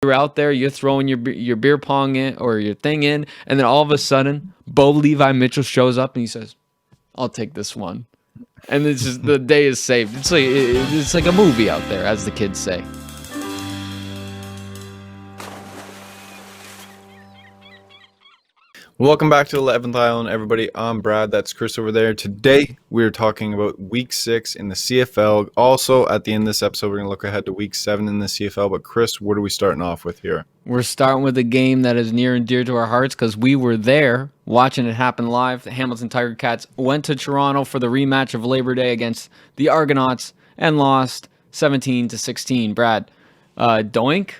You're out there, you're throwing your beer pong in or your thing in, and then all of a sudden, Bo Levi Mitchell shows up and he says, "I'll take this one," and this is the day is saved. It's like a movie out there, as the kids say. Welcome back to 11th Island, everybody. I'm Brad. That's Chris over there. Today, we're talking about Week 6 in the CFL. Also, at the end of this episode, we're going to look ahead to Week 7 in the CFL. But, Chris, what are we starting off with here? We're starting with a game that is near and dear to our hearts because we were there watching it happen live. The Hamilton Tiger Cats went to Toronto for the rematch of Labor Day against the Argonauts and lost 17-16. Brad, doink?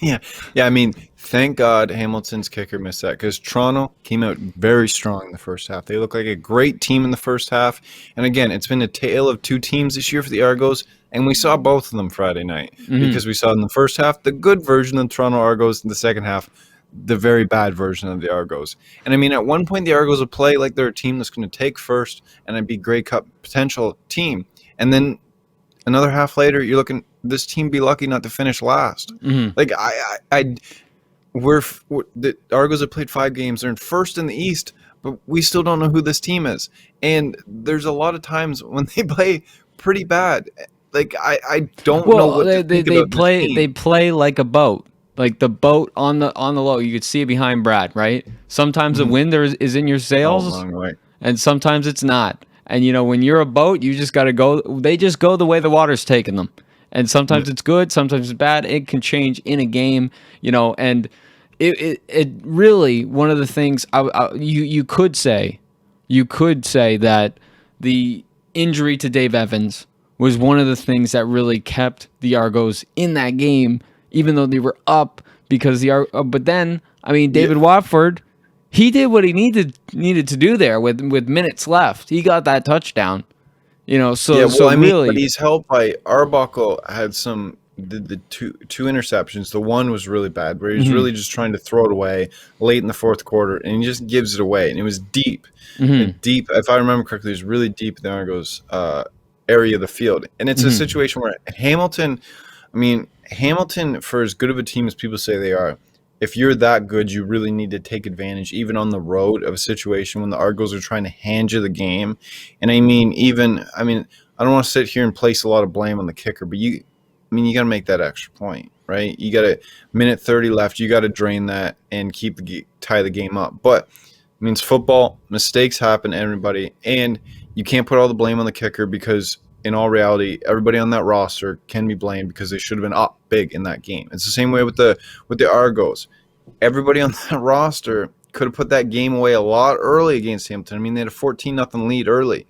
Yeah, I mean, thank God Hamilton's kicker missed that because Toronto came out very strong in the first half. They look like a great team in the first half. And again, it's been a tale of two teams this year for the Argos, and we saw both of them Friday night because we saw in the first half the good version of the Toronto Argos, in the second half the very bad version of the Argos. And I mean, at one point the Argos would play like they're a team that's going to take first and it'd be Grey Cup potential team. And then another half later, you're looking, this team be lucky not to finish last. Like the Argos have played 5 games. They're in first in the East, but we still don't know who this team is. And there's a lot of times when they play pretty bad. Like I don't know what to think about this team. They play like a boat. Like the boat on the low. You could see it behind Brad, right? Sometimes the wind is in your sails, Long way. and sometimes it's not. And, when you're a boat, you just got to go. They just go the way the water's taking them. And sometimes it's good, sometimes it's bad. It can change in a game, and it really, one of the things you could say that the injury to Dave Evans was one of the things that really kept the Argos in that game, even though they were up because but then, David Watford, he did what he needed to do there with minutes left. He got that touchdown, but he's helped by Arbuckle had the two interceptions. The one was really bad, where he was really just trying to throw it away late in the fourth quarter, and he just gives it away, and it was deep, deep. If I remember correctly, it was really deep in the Argos area of the field, and it's a situation where Hamilton, for as good of a team as people say they are, if you're that good, you really need to take advantage, even on the road, of a situation when the Argos are trying to hand you the game. And I don't want to sit here and place a lot of blame on the kicker, but you got to make that extra point, right? You got a minute 30 left. You got to drain that and tie the game up. But it means football, mistakes happen to everybody, and you can't put all the blame on the kicker because in all reality, everybody on that roster can be blamed because they should have been up big in that game. It's the same way with the Argos. Everybody on that roster could have put that game away a lot early against Hamilton. They had a 14-0 lead early,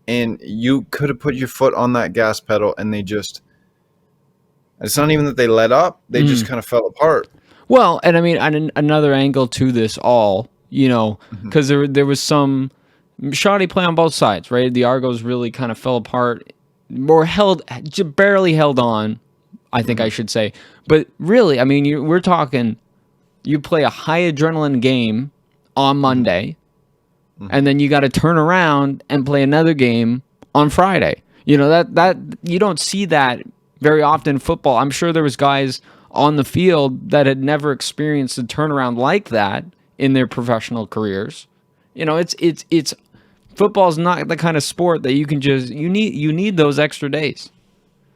and you could have put your foot on that gas pedal, and it's not even that they let up; they just kind of fell apart. Well, and another angle to this all, because there was some shoddy play on both sides, right? The Argos really kind of fell apart, or barely held on, I think I should say. But really, we're talking, you play a high adrenaline game on Monday, and then you got to turn around and play another game on Friday. That you don't see that very often in football. I'm sure there was guys on the field that had never experienced a turnaround like that in their professional careers. It's football's not the kind of sport that you can you need those extra days.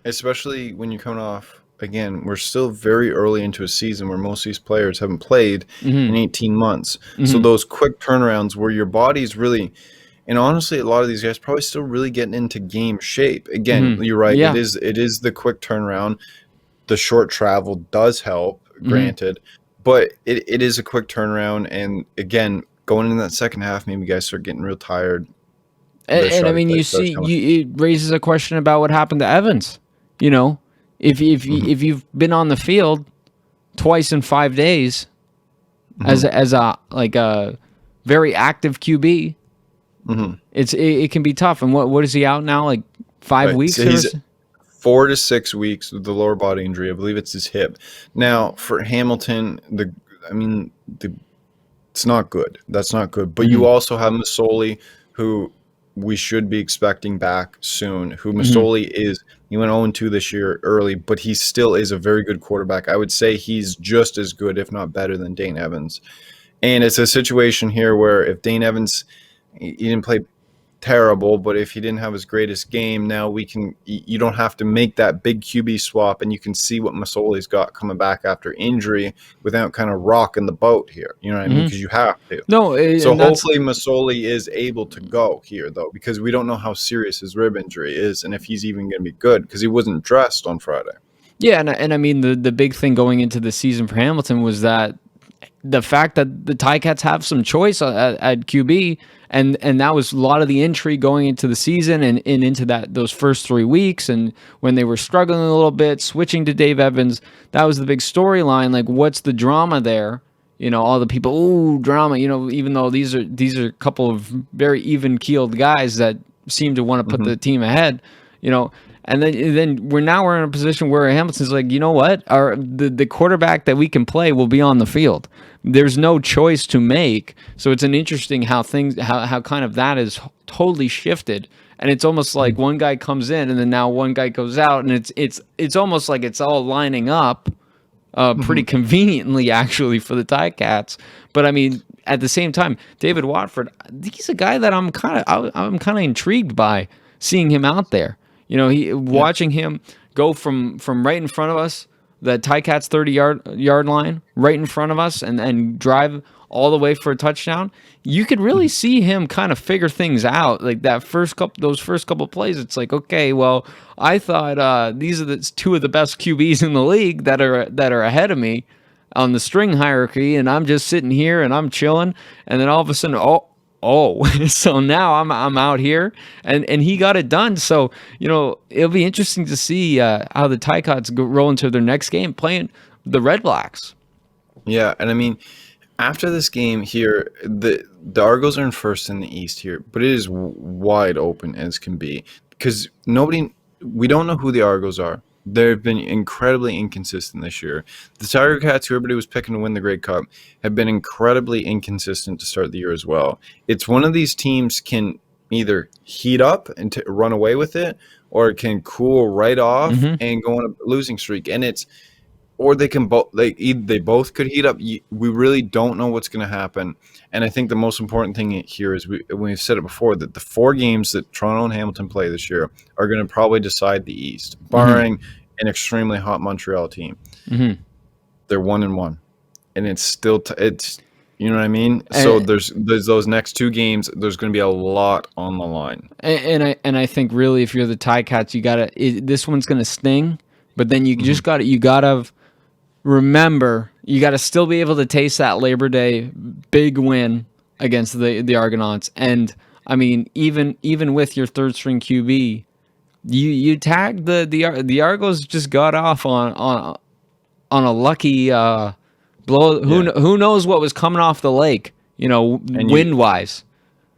Especially when you're coming off, again, we're still very early into a season where most of these players haven't played in 18 months. So those quick turnarounds where your body's really, and honestly, a lot of these guys probably still really getting into game shape. Again, you're right. Yeah. It is the quick turnaround. The short travel does help, granted, but it is a quick turnaround. And again, going into that second half, maybe guys start getting real tired. And it raises a question about what happened to Evans. If you've been on the field twice in 5 days as a very active QB, it can be tough. And what is he out now? Like 5 weeks? So he's 4 to 6 weeks with the lower body injury. I believe it's his hip. Now for Hamilton, it's not good. That's not good. But you also have Masoli, who we should be expecting back soon, who Masoli is. He went 0-2 this year early, but he still is a very good quarterback. I would say he's just as good, if not better, than Dane Evans. And it's a situation here where if Dane Evans, he didn't play terrible, but if he didn't have his greatest game, now you don't have to make that big QB swap, and you can see what Masoli's got coming back after injury without kind of rocking the boat here. You know what I mean? Because you have to. No, so hopefully Masoli is able to go here, though, because we don't know how serious his rib injury is and if he's even going to be good, because he wasn't dressed on Friday. Yeah, and I mean, the big thing going into the season for Hamilton was that the fact that the Ticats have some choice at QB, and that was a lot of the intrigue going into the season and into those first 3 weeks, and when they were struggling a little bit, switching to Dave Evans, that was the big storyline. Like, what's the drama there? You know, all the people, ooh, drama. You know, even though these are a couple of very even-keeled guys that seem to want to put the team ahead. You know. And then we're in a position where Hamilton's like, you know what? The quarterback that we can play will be on the field. There's no choice to make. So it's an interesting how kind of that is totally shifted. And it's almost like one guy comes in and then now one guy goes out, and it's almost like it's all lining up pretty conveniently actually for the Ticats. But I mean, at the same time, David Watford, he's a guy that I'm kind of intrigued by seeing him out there. You know, watching him go from right in front of us, the Ticats 30-yard line, right in front of us, and drive all the way for a touchdown. You could really see him kind of figure things out. Like those first couple plays, it's like, okay, well, I thought these are the two of the best QBs in the league that are ahead of me on the string hierarchy, and I'm just sitting here and I'm chilling, and then all of a sudden, so now I'm out here, and he got it done. So, you know, it'll be interesting to see how the Ticats roll into their next game playing the Red Blacks. Yeah, and I mean, after this game here, the Argos are in first in the East here, but it is wide open as can be, because we don't know who the Argos are. They've been incredibly inconsistent this year. The Tiger Cats, who everybody was picking to win the Grey Cup, have been incredibly inconsistent to start the year as well. It's one of these teams can either heat up and run away with it, or it can cool right off and go on a losing streak. And or they can both. They both could heat up. We really don't know what's going to happen. And I think the most important thing here is we've said it before, that the 4 games that Toronto and Hamilton play this year are going to probably decide the East, barring an extremely hot Montreal team. They're 1-1, and it's still it's you know what I mean. So there's those next 2 games. There's going to be a lot on the line. And I think really, if you're the Ticats, this one's going to sting, but then you just gotta remember, you got to still be able to taste that Labor Day big win against the Argonauts. And I mean, even with your third string QB, you tagged the Argos just got off on a lucky blow. Who knows what was coming off the lake, you know, wind wise.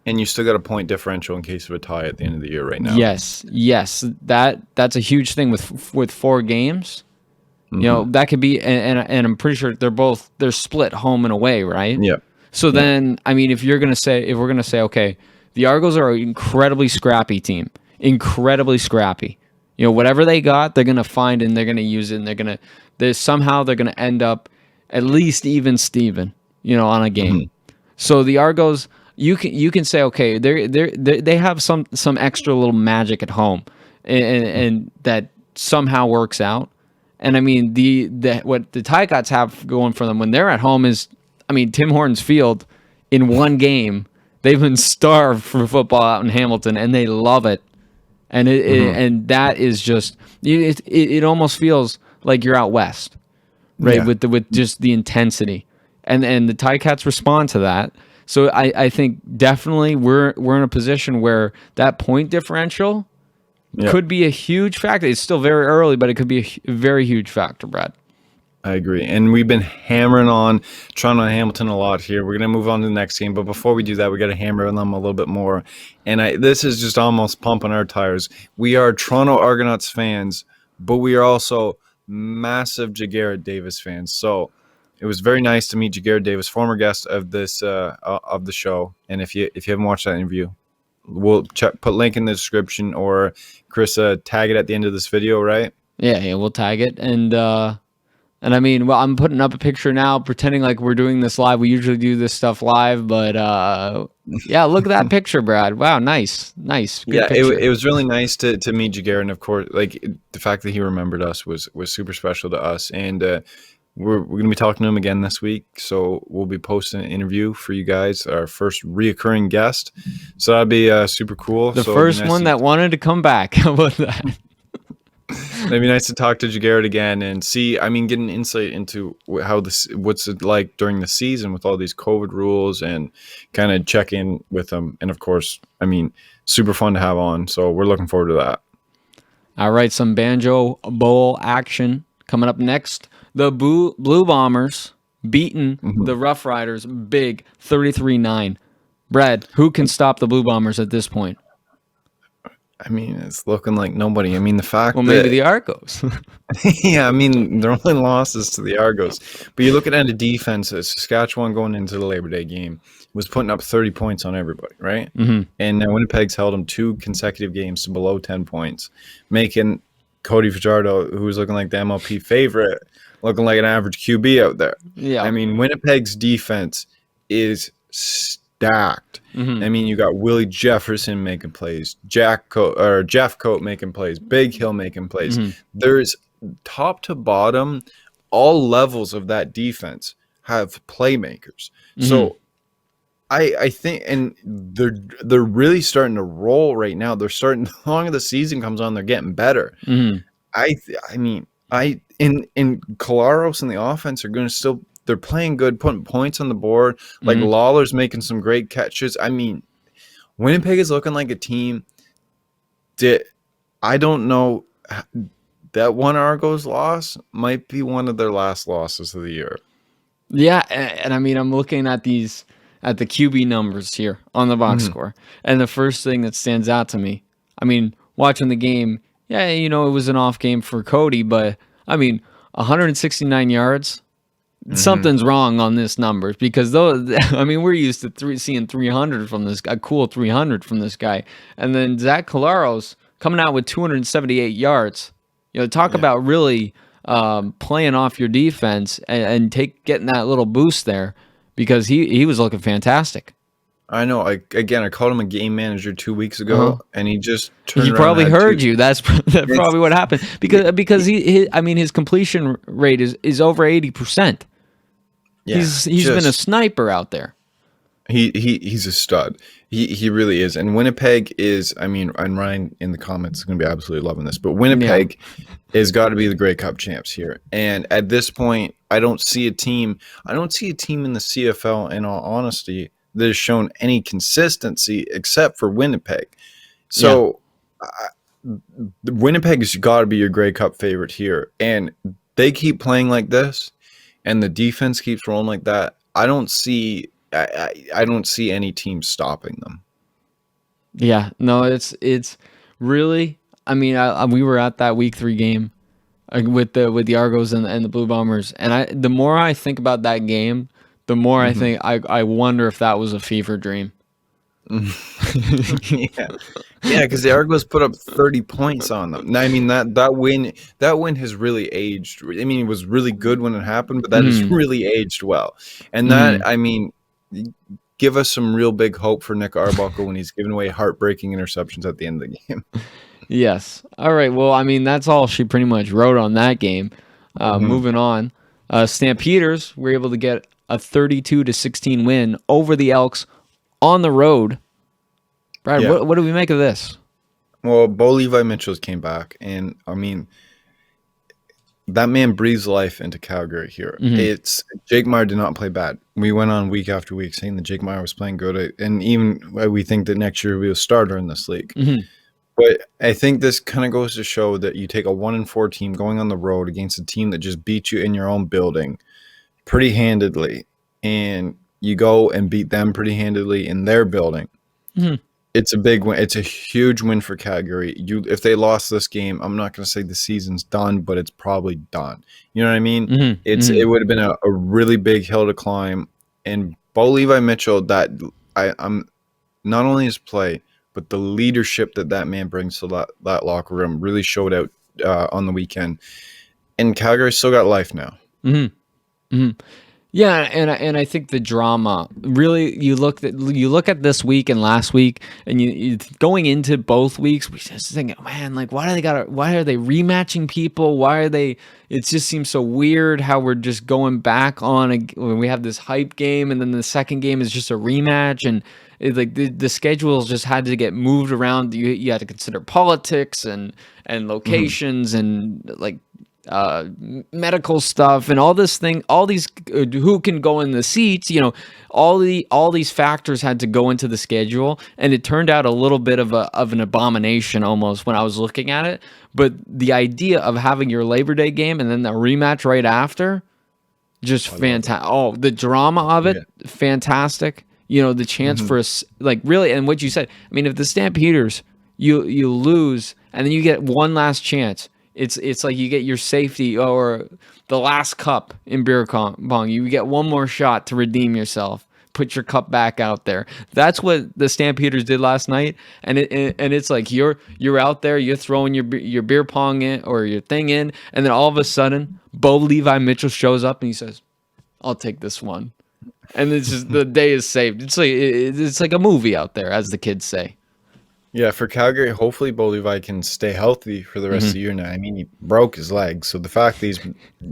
And you still got a point differential in case of a tie at the end of the year right now. Yes, that's a huge thing with 4 games. You know, that could be, and I'm pretty sure they're split home and away, right? Yeah. So then, I mean, if we're gonna say, okay, the Argos are an incredibly scrappy team, incredibly scrappy. You know, whatever they got, they're gonna find and they're gonna use it, and they're gonna end up at least even Steven, you know, on a game. So the Argos, you can say, okay, they have some extra little magic at home, and that somehow works out. And I mean, what the Ticats have going for them when they're at home is, I mean, Tim Hortons Field, in one game, they've been starved for football out in Hamilton, and they love it. And and that is just, it almost feels like you're out west, right? Yeah. With just the intensity, and the Ticats respond to that. So I think definitely we're in a position where that point differential could be a huge factor. It's still very early, but it could be a very huge factor, Brad. I agree. And we've been hammering on Toronto and Hamilton a lot here. We're going to move on to the next game. But before we do that, we got to hammer on them a little bit more. And this is just almost pumping our tires. We are Toronto Argonauts fans, but we are also massive Jagarrett Davis fans. So it was very nice to meet Jagarrett Davis, former guest of this of the show. And if you haven't watched that interview, we'll put link in the description, or Chris, tag it at the end of this video, right? Yeah, we'll tag it. And I mean, well, I'm putting up a picture now, pretending like we're doing this live. We usually do this stuff live, but yeah, look at that picture, Brad. Wow, nice. Good picture. It was really nice to meet Jaguar, and of course, like the fact that he remembered us was super special to us. And we're going to be talking to him again this week, so we'll be posting an interview for you guys, our first reoccurring guest. So that'd be super cool. The first one that wanted to come back. How about that? It'd be nice to talk to Jaguar again and see, I mean, get an insight into what's it like during the season with all these COVID rules, and kind of check in with him. And of course, I mean, super fun to have on. So we're looking forward to that. All right, some Banjo Bowl action coming up next. The Blue Bombers beating the Rough Riders big 33-9. Brad, who can stop the Blue Bombers at this point? I mean, it's looking like nobody. I mean, the fact that... Well, maybe the Argos. Yeah, I mean, their only losses to the Argos. But you look at the defense, Saskatchewan going into the Labor Day game was putting up 30 points on everybody, right? Mm-hmm. And Winnipeg's held them 2 consecutive games to below 10 points, making Cody Fajardo, who was looking like the MLP favorite, looking like an average QB out there. Yeah. I mean, Winnipeg's defense is stacked. Mm-hmm. I mean, you got Willie Jefferson making plays, Jeff Coate making plays, Big Hill making plays. Mm-hmm. There's top to bottom, all levels of that defense have playmakers. Mm-hmm. So I think, and they're really starting to roll right now. They're starting, the longer the season comes on, they're getting better. Mm-hmm. I mean, in Collaros and the offense are going to still, they're playing good, putting points on the board. Like Lawler's making some great catches. I mean, Winnipeg is looking like a team that I don't know, that one Argos loss might be one of their last losses of the year. Yeah, and I mean, I'm looking at the QB numbers here on the box score, and the first thing that stands out to me, I mean, watching the game, yeah, you know, it was an off game for Cody, but I mean, 169 yards. Something's wrong on this numbers, because those, I mean, we're used to seeing 300 from this guy, cool 300 from this guy, and then Zach Collaros coming out with 278 yards. You know, talk about really playing off your defense and getting that little boost there, because he was looking fantastic. I know. I called him a game manager 2 weeks ago, and he just turned he probably heard you. That's probably what happened, because his completion rate is over 80%. Yeah, he's been a sniper out there. He's a stud. He really is. And Winnipeg is, I mean, and Ryan in the comments is going to be absolutely loving this, but Winnipeg has got to be the Grey Cup champs here. And at this point, I don't see a team in the CFL, in all honesty, that has shown any consistency except for Winnipeg. So Winnipeg has got to be your Grey Cup favorite here. And they keep playing like this, and the defense keeps rolling like that. I don't see any team stopping them. Yeah, no, it's really. I mean, we were at that week 3 game with the Argos and the Blue Bombers, and the more I think about that game, the more I think I wonder if that was a fever dream. Yeah, because the Argos put up 30 points on them. I mean, that win has really aged. I mean, it was really good when it happened, but that has really aged well. And that, I mean, give us some real big hope for Nick Arbuckle when he's giving away heartbreaking interceptions at the end of the game. Yes. All right. Well, I mean, that's all she pretty much wrote on that game. Moving on, Stampeders were able to get a 32-16 win over the Elks on the road. Brad, what do we make of this? Well, Bo Levi Mitchell came back, and I mean, that man breathes life into Calgary here. It's Jake Meyer did not play bad. We went on week after week saying that Jake Meyer was playing good, and even we think that next year we'll be a starter in this league. But I think this kind of goes to show that you take a 1-4 team going on the road against a team that just beat you in your own building pretty handedly, and you go and beat them pretty handedly in their building. It's a big win. It's a huge win for Calgary. If they lost this game, I'm not going to say the season's done, but it's probably done. You know what I mean? It would have been a really big hill to climb. And Bo Levi Mitchell, I'm not only his play, but the leadership that man brings to that locker room really showed out on the weekend. And Calgary's still got life now. Mm-hmm. Mm-hmm. Yeah, and I think the drama really, you look at this week and last week, and you going into both weeks, we just think, man, like why are they rematching people? Why are they? It just seems so weird how we're just going back on when we have this hype game, and then the second game is just a rematch, and like the schedules just had to get moved around. You had to consider politics and locations and like medical stuff and all these who can go in the seats, all these factors had to go into the schedule, and it turned out a little bit of an abomination almost when I was looking at it. But the idea of having your Labor Day game and then the rematch right after, just fantastic. Oh, the drama of it, fantastic. The chance for us, like really, and what you said, I mean, if the Stampeders you lose and then you get one last chance, it's like you get your safety or the last cup in beer pong. You get one more shot to redeem yourself. Put your cup back out there. That's what the Stampeders did last night, and it's like you're out there, you're throwing your beer pong in or your thing in, and then all of a sudden, Bo Levi Mitchell shows up and he says, "I'll take this one," and it's just the day is saved. It's like a movie out there, as the kids say. Yeah, for Calgary, hopefully Bo Levi can stay healthy for the rest of the year now. I mean, he broke his leg, so the fact that he's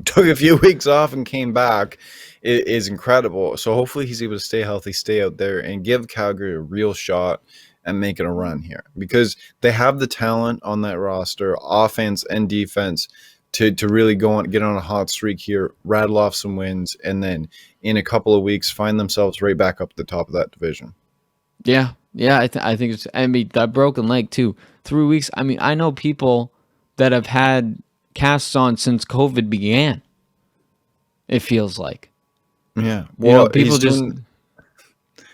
took a few weeks off and came back is incredible. So hopefully he's able to stay healthy, stay out there, and give Calgary a real shot at making a run here. Because they have the talent on that roster, offense and defense, to really get on a hot streak here, rattle off some wins, and then in a couple of weeks find themselves right back up at the top of that division. Yeah. Yeah, I think it's. I mean, that broken leg too. 3 weeks. I mean, I know people that have had casts on since COVID began. It feels like. Yeah. Well, people just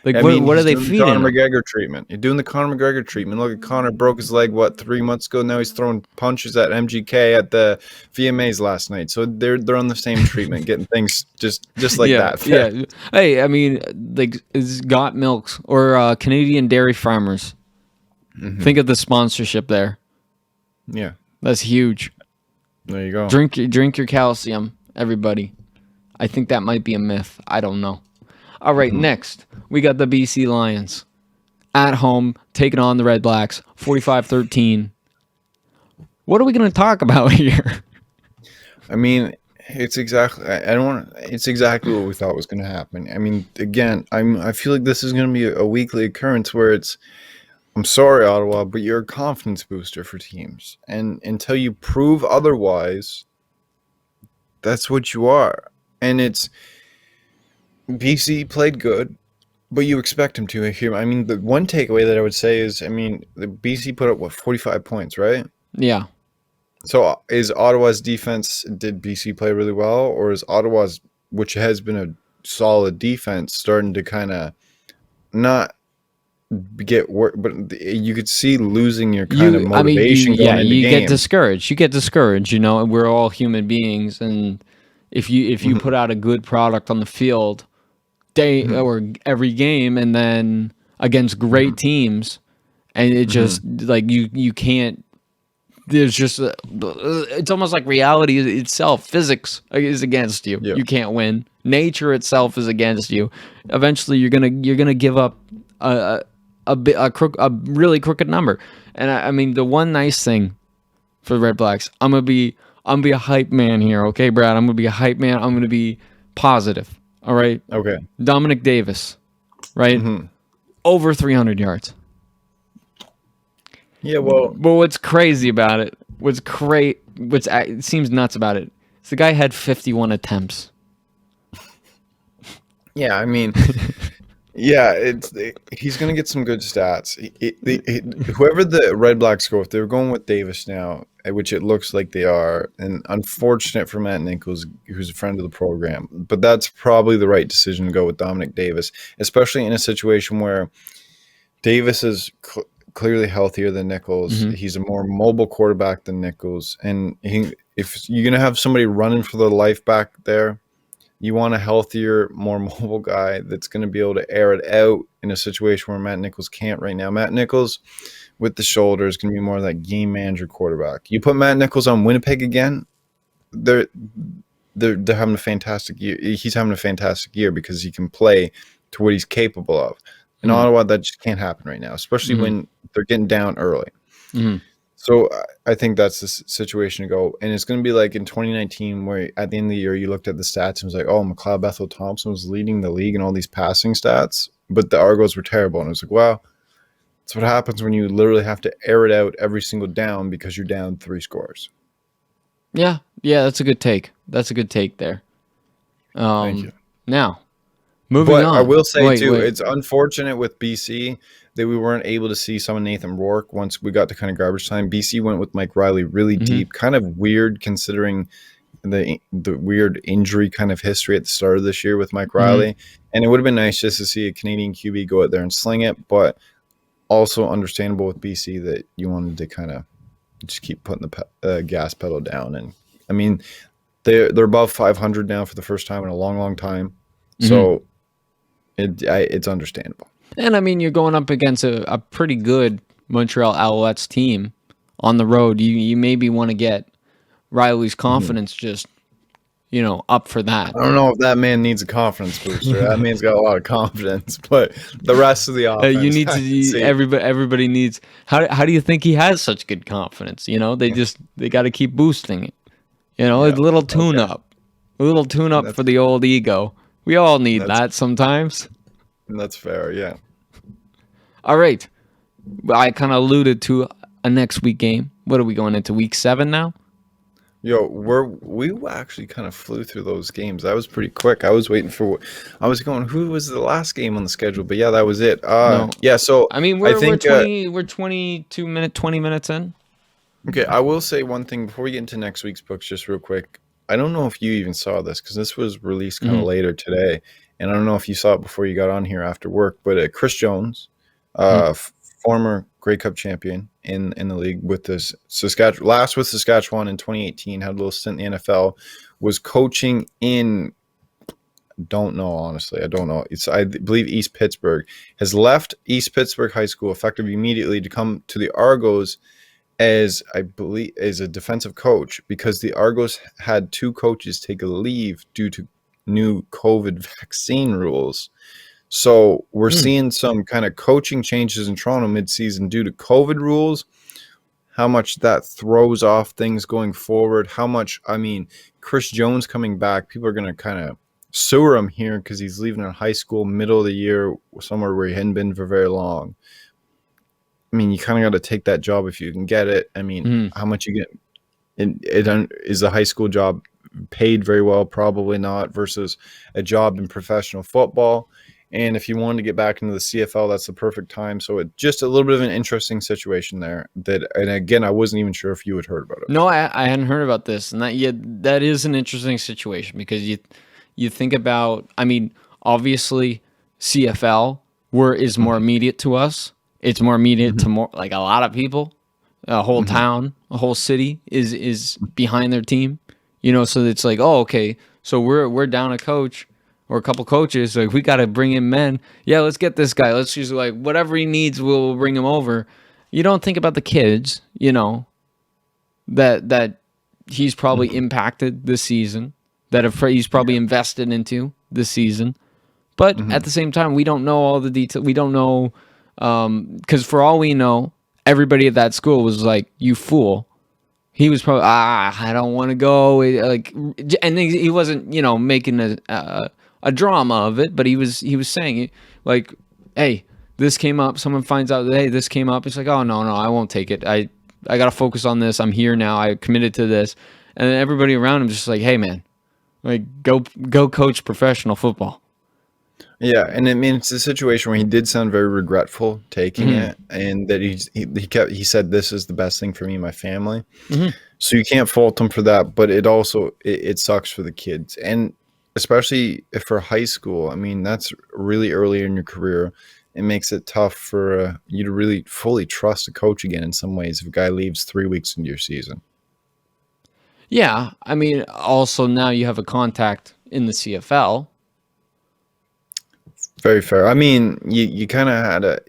like what are they feeding? Conor McGregor treatment. You're doing the Conor McGregor treatment. Look at Conor, broke his leg 3 months ago. Now he's throwing punches at MGK at the VMAs last night. So they're on the same treatment, getting things just like that. Yeah. Hey, I mean, like it's Got Milks or Canadian Dairy Farmers. Mm-hmm. Think of the sponsorship there. Yeah, that's huge. There you go. Drink your calcium, everybody. I think that might be a myth. I don't know. All right, next, we got the BC Lions at home taking on the Red Blacks, 45-13. What are we going to talk about here? I mean, it's exactly what we thought was going to happen. I mean, again, I feel like this is going to be a weekly occurrence where I'm sorry, Ottawa, but you're a confidence booster for teams. And until you prove otherwise, that's what you are. And it's BC played good, but you expect him to. I mean, the one takeaway that I would say is, I mean, the BC put up 45 points, right? Yeah. So is Ottawa's defense? Did BC play really well, or is Ottawa's, which has been a solid defense, starting to kind of not get work? But you could see losing your kind of motivation going into games. Get discouraged. You get discouraged. And we're all human beings, and if you put out a good product on the field or every game, and then against great teams, and it just like you can't. There's just it's almost like reality itself. Physics is against you. Yep. You can't win. Nature itself is against you. Eventually, you're gonna give up a really crooked number. And I mean, the one nice thing for the Red Blacks, I'm gonna be a hype man here, okay, Brad? I'm gonna be a hype man. I'm gonna be positive. All right. Okay. Dominic Davis, right? Over 300 yards. Yeah, well, but what's crazy about it? It seems nuts about it. Is the guy had 51 attempts. Yeah, I mean, he's gonna get some good stats. Whoever the Red Blacks go, if they're going with Davis now, which it looks like they are, and unfortunate for Matt Nichols, who's a friend of the program, but that's probably the right decision to go with Dominic Davis, especially in a situation where Davis is clearly healthier than Nichols. He's a more mobile quarterback than Nichols, and if you're gonna have somebody running for their life back there, You want a healthier, more mobile guy that's going to be able to air it out in a situation where Matt Nichols can't right now. Matt Nichols with the shoulder is going to be more of that game manager quarterback. You put Matt Nichols on Winnipeg again, they're having a fantastic year. He's having a fantastic year because he can play to what he's capable of. In Ottawa, that just can't happen right now, especially when they're getting down early. So I think that's the situation to go. And it's going to be like in 2019 where at the end of the year you looked at the stats and was like, oh, McLeod Bethel-Thompson was leading the league in all these passing stats, but the Argos were terrible. And it was like, wow, that's what happens when you literally have to air it out every single down because you're down 3 scores. Yeah, that's a good take. That's a good take there. Thank you. Now, moving on. I will say, it's unfortunate with BC that we weren't able to see some of Nathan Rourke once we got to kind of garbage time. BC went with Mike Riley really deep, kind of weird considering the weird injury kind of history at the start of this year with Mike Riley. And it would have been nice just to see a Canadian QB go out there and sling it, but also understandable with BC that you wanted to kind of just keep putting the gas pedal down. And I mean, they're above 500 now for the first time in a long, long time. So it's understandable. And I mean, you're going up against a pretty good Montreal Alouettes team on the road. You maybe want to get Riley's confidence just, up for that. I don't know if that man needs a confidence booster. That man's got a lot of confidence, but the rest of the offense, you need to. Everybody needs. How do you think he has such good confidence? They got to keep boosting it. A little tune up, for the old ego. We all need that sometimes. That's fair, yeah. All right. I kind of alluded to a next week game. What are we going into, week 7 now? Yo, we actually kind of flew through those games. That was pretty quick. I was waiting for. I was going, who was the last game on the schedule? But yeah, that was it. No. Yeah. So I mean, we're 22 minutes, 20 minutes in. Okay, I will say one thing before we get into next week's books, just real quick. I don't know if you even saw this because this was released kind of later today, and I don't know if you saw it before you got on here after work. But Chris Jones, former Grey Cup champion in the league with this last with Saskatchewan in 2018, had a little stint in the NFL, was coaching in. Don't know, honestly. I don't know. I believe East Pittsburgh, has left East Pittsburgh High School effective immediately to come to the Argos as a defensive coach because the Argos had 2 coaches take a leave due to new COVID vaccine rules. So we're seeing some kind of coaching changes in Toronto midseason due to COVID rules. How much that throws off things going forward. How much, Chris Jones coming back, people are going to kind of sewer him here because he's leaving high school middle of the year somewhere where he hadn't been for very long. You kind of got to take that job if you can get it. How much you get? Is the high school job paid very well? Probably not. Versus a job in professional football. And if you wanted to get back into the CFL, that's the perfect time. So it's just a little bit of an interesting situation there. And again, I wasn't even sure if you had heard about it. No, I hadn't heard about this, and that is an interesting situation because you think about. Obviously, CFL is more immediate to us. It's more immediate to more like a lot of people. A whole town, a whole city is behind their team. So it's like, oh, okay, so we're down a coach or a couple coaches. Like we got to bring in men. Yeah, let's get this guy. Let's just like whatever he needs, we'll bring him over. You don't think about the kids. That he's probably impacted this season. That he's probably invested into this season. But at the same time, we don't know all the details. We don't know. Because for all we know, everybody at that school was like, "You fool." He was probably, I don't want to go. And he wasn't, making a drama of it, but he was saying like, "Hey, this came up." Someone finds out that, hey, this came up. It's like, "Oh no, I won't take it. I got to focus on this. I'm here now. I committed to this." And then everybody around him just like, "Hey, man, like go coach professional football." Yeah, and it's a situation where he did sound very regretful taking it, and that he said this is the best thing for me and my family. So you can't fault him for that, but it also it sucks for the kids, and especially for high school. That's really early in your career. It makes it tough for you to really fully trust a coach again in some ways if a guy leaves 3 weeks into your season. Yeah, also now you have a contact in the CFL. Very fair. I mean, you kind of had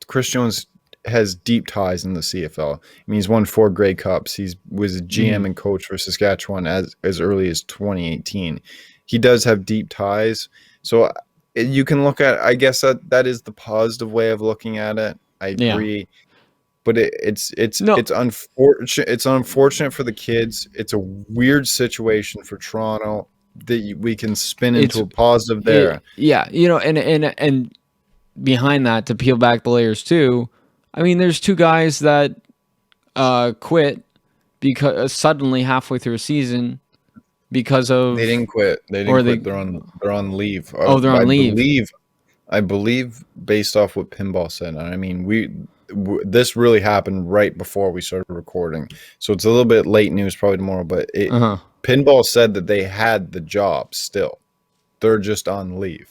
Chris Jones has deep ties in the CFL. I mean, he's won 4 Grey Cups. He was a GM and coach for Saskatchewan as early as 2018. He does have deep ties. So you can look at, I guess that is the positive way of looking at it. I agree. Yeah. But it's unfortunate. It's unfortunate for the kids. It's a weird situation for Toronto that we can spin into a positive there. And behind that, to peel back the layers too, I mean, there's 2 guys that quit because suddenly halfway through a season because of they didn't quit. They didn't quit. They're on leave. Oh, they're on leave. I believe based off what Pinball said. I mean, this really happened right before we started recording, so it's a little bit late news probably tomorrow. But Pinball said that they had the job still. They're just on leave.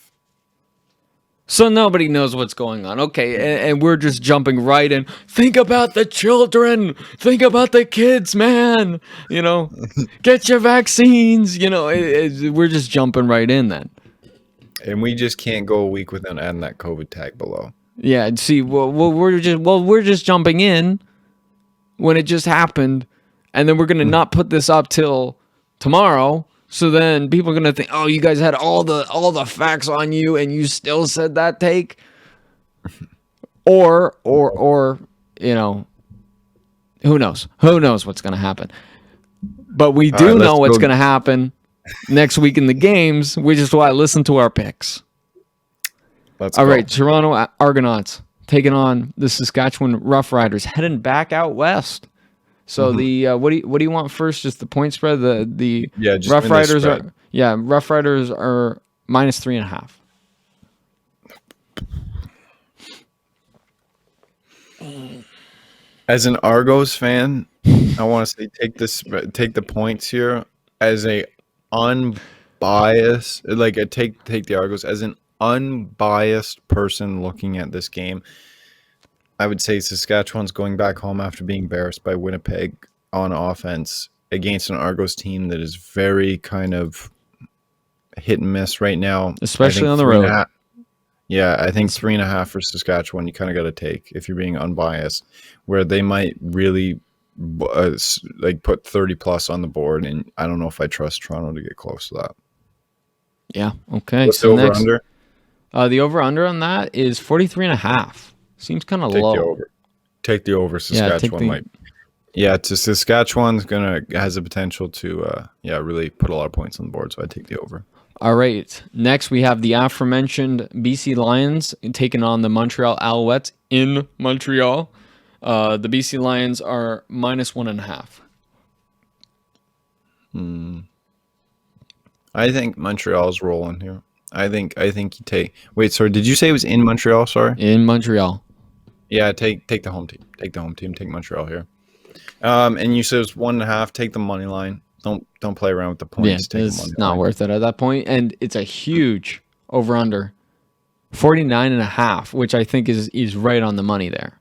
So nobody knows what's going on. Okay, and we're just jumping right in. Think about the children. Think about the kids, man. Get your vaccines. We're just jumping right in then. And we just can't go a week without adding that COVID tag below. Yeah, see, we're just jumping in when it just happened, and then we're gonna not put this up till tomorrow. So then people are gonna think, oh, you guys had all the facts on you, and you still said that take, or who knows? Who knows what's gonna happen? But we do know what's gonna happen next week in the games, which is why I listen to our picks. All right, Toronto Argonauts taking on the Saskatchewan Roughriders, heading back out west. So the what do you want first? Just the point spread. The Roughriders are Roughriders are -3.5. As an Argos fan, I want to say take the points here as a unbiased, take the Argos as an unbiased person looking at this game. I would say Saskatchewan's going back home after being embarrassed by Winnipeg on offense against an Argos team that is very kind of hit and miss right now, especially on the road. I think 3.5 for Saskatchewan. You kind of got to take if you're being unbiased, where they might really put 30 plus on the board, and I don't know if I trust Toronto to get close to that. Yeah. Okay. What's the over under? The over under on that is 43.5. Seems kind of low. Take the over. Saskatchewan Saskatchewan's has the potential to really put a lot of points on the board. So I take the over. All right. Next we have the aforementioned BC Lions taking on the Montreal Alouettes in Montreal. The BC Lions are -1.5. I think Montreal's rolling here. I think you take. Wait, sorry. Did you say it was in Montreal? Sorry. In Montreal. Yeah, take the home team. Take the home team. Take Montreal here. And you said it's 1.5. Take the money line. Don't play around with the points. Yeah, it's not worth it at that point. And it's a huge over under, 49.5, which I think is right on the money there.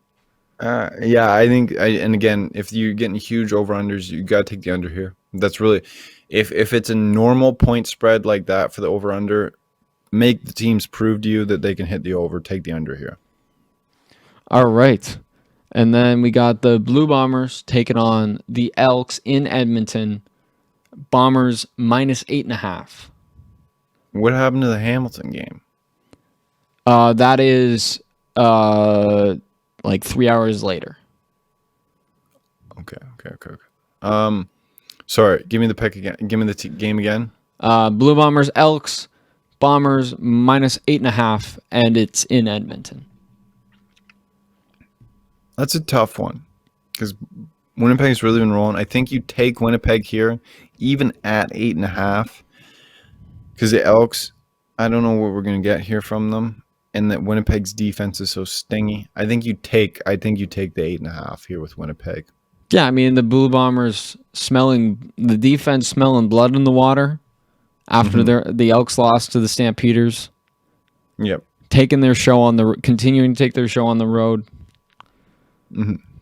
I think. And again, if you're getting huge over unders, you got to take the under here. That's really, if it's a normal point spread like that for the over under, make the teams prove to you that they can hit the over. Take the under here. All right. And then we got the Blue Bombers taking on the Elks in Edmonton. Bombers -8.5. What happened to the Hamilton game? That is 3 hours later. Okay. Sorry, give me the pick again. Give me the game again. Blue Bombers, Elks, Bombers -8.5, and it's in Edmonton. That's a tough one because Winnipeg's really been rolling. I think you take Winnipeg here, even at 8.5, because the Elks, I don't know what we're going to get here from them, and that Winnipeg's defense is so stingy. I think you take the 8.5 here with Winnipeg. Yeah, I mean the Blue Bombers the defense smelling blood in the water after the Elks lost to the Stampeders. Yep, continuing to take their show on the road.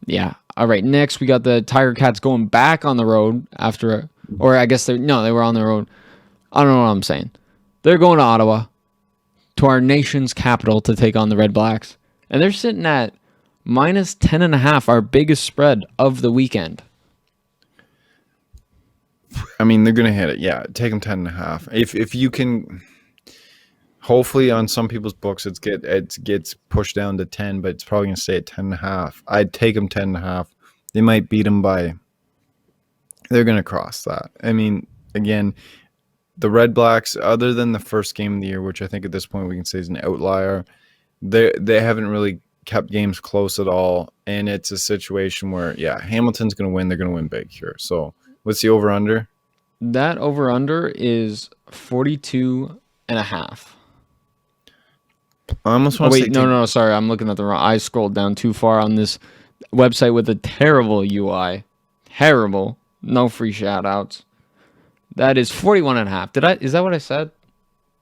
Yeah. All right. Next, we got the Tiger Cats going back on the road they were on the road. I don't know what I'm saying. They're going to Ottawa, to our nation's capital, to take on the Red Blacks. And they're sitting at minus 10.5, our biggest spread of the weekend. I mean, they're going to hit it. Yeah, take them 10.5. If you can, hopefully on some people's books it gets pushed down to 10, but it's probably going to stay at 10.5. I'd take them 10.5. They might beat them by. They're going to cross that. I mean, again, the Red Blacks, other than the first game of the year, which I think at this point we can say is an outlier, they haven't really kept games close at all, and it's a situation where Hamilton's going to win. They're going to win big here. So what's the over under? That over under is 42.5. I almost want to say no, sorry, I'm looking at the wrong. I scrolled down too far on this website with a terrible UI. Terrible. No free shout outs. That is 41.5. Is that what I said?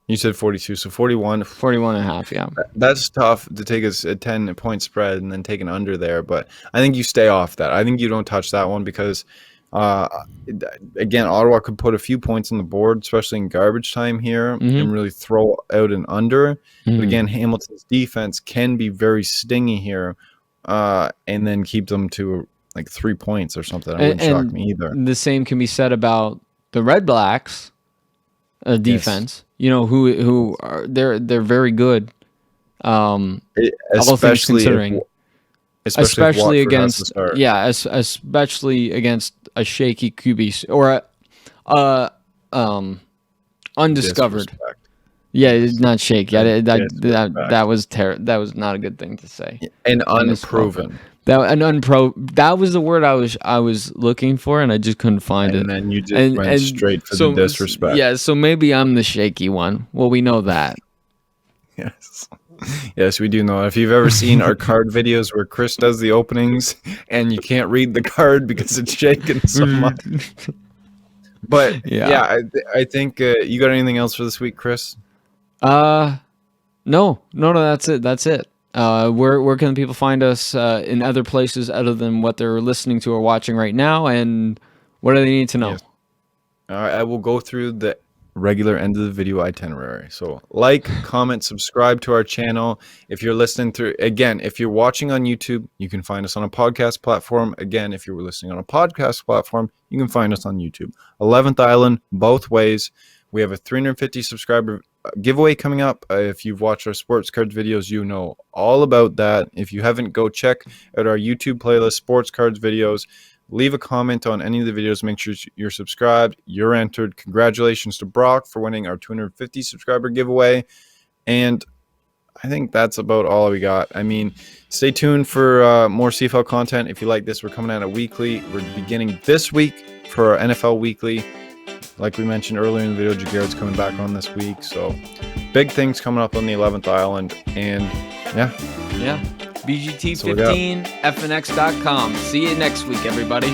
You said 42, so 41. 41.5, yeah. That's tough to take a 10-point spread and then take an under there, but I think you stay off that. I think you don't touch that one because, again, Ottawa could put a few points on the board, especially in garbage time here, and really throw out an under. But again, Hamilton's defense can be very stingy here, and then keep them to like 3 points or something. That wouldn't shock me either. The same can be said about the Red Blacks defense. Yes. Who are they're very good. Especially against especially against a shaky QB or undiscovered. Disrespect. Yeah, it's not shaky. That was not a good thing to say. And unproven. That was the word I was looking for, and I just couldn't find it. And then you just went straight for the disrespect. Yeah, so maybe I'm the shaky one. Well, we know that. Yes, we do know. If you've ever seen our card videos where Chris does the openings and you can't read the card because it's shaking so much. But I think you got anything else for this week, Chris? No, that's it. Where can people find us in other places other than what they're listening to or watching right now, and what do they need to know? Yes. All right, I will go through the regular end of the video itinerary. So like, comment, subscribe to our channel. If you're listening through, again, if you're watching on YouTube, you can find us on a podcast platform. Again, if you're listening on a podcast platform, you can find us on YouTube. 11th Island, both ways. We have a 350 subscriber giveaway coming up. If you've watched our sports cards videos, you know all about that. If you haven't, go check out our YouTube playlist, sports cards videos. Leave a comment on any of the videos. Make sure you're subscribed. You're entered. Congratulations to Brock for winning our 250 subscriber giveaway. And I think that's about all we got. I mean, stay tuned for more CFL content. If you like this, we're coming out weekly. We're beginning this week for our NFL Weekly. Like we mentioned earlier in the video, Jagar's coming back on this week. So big things coming up on the 11th Island. And BGT15, FNX.com. See you next week, everybody.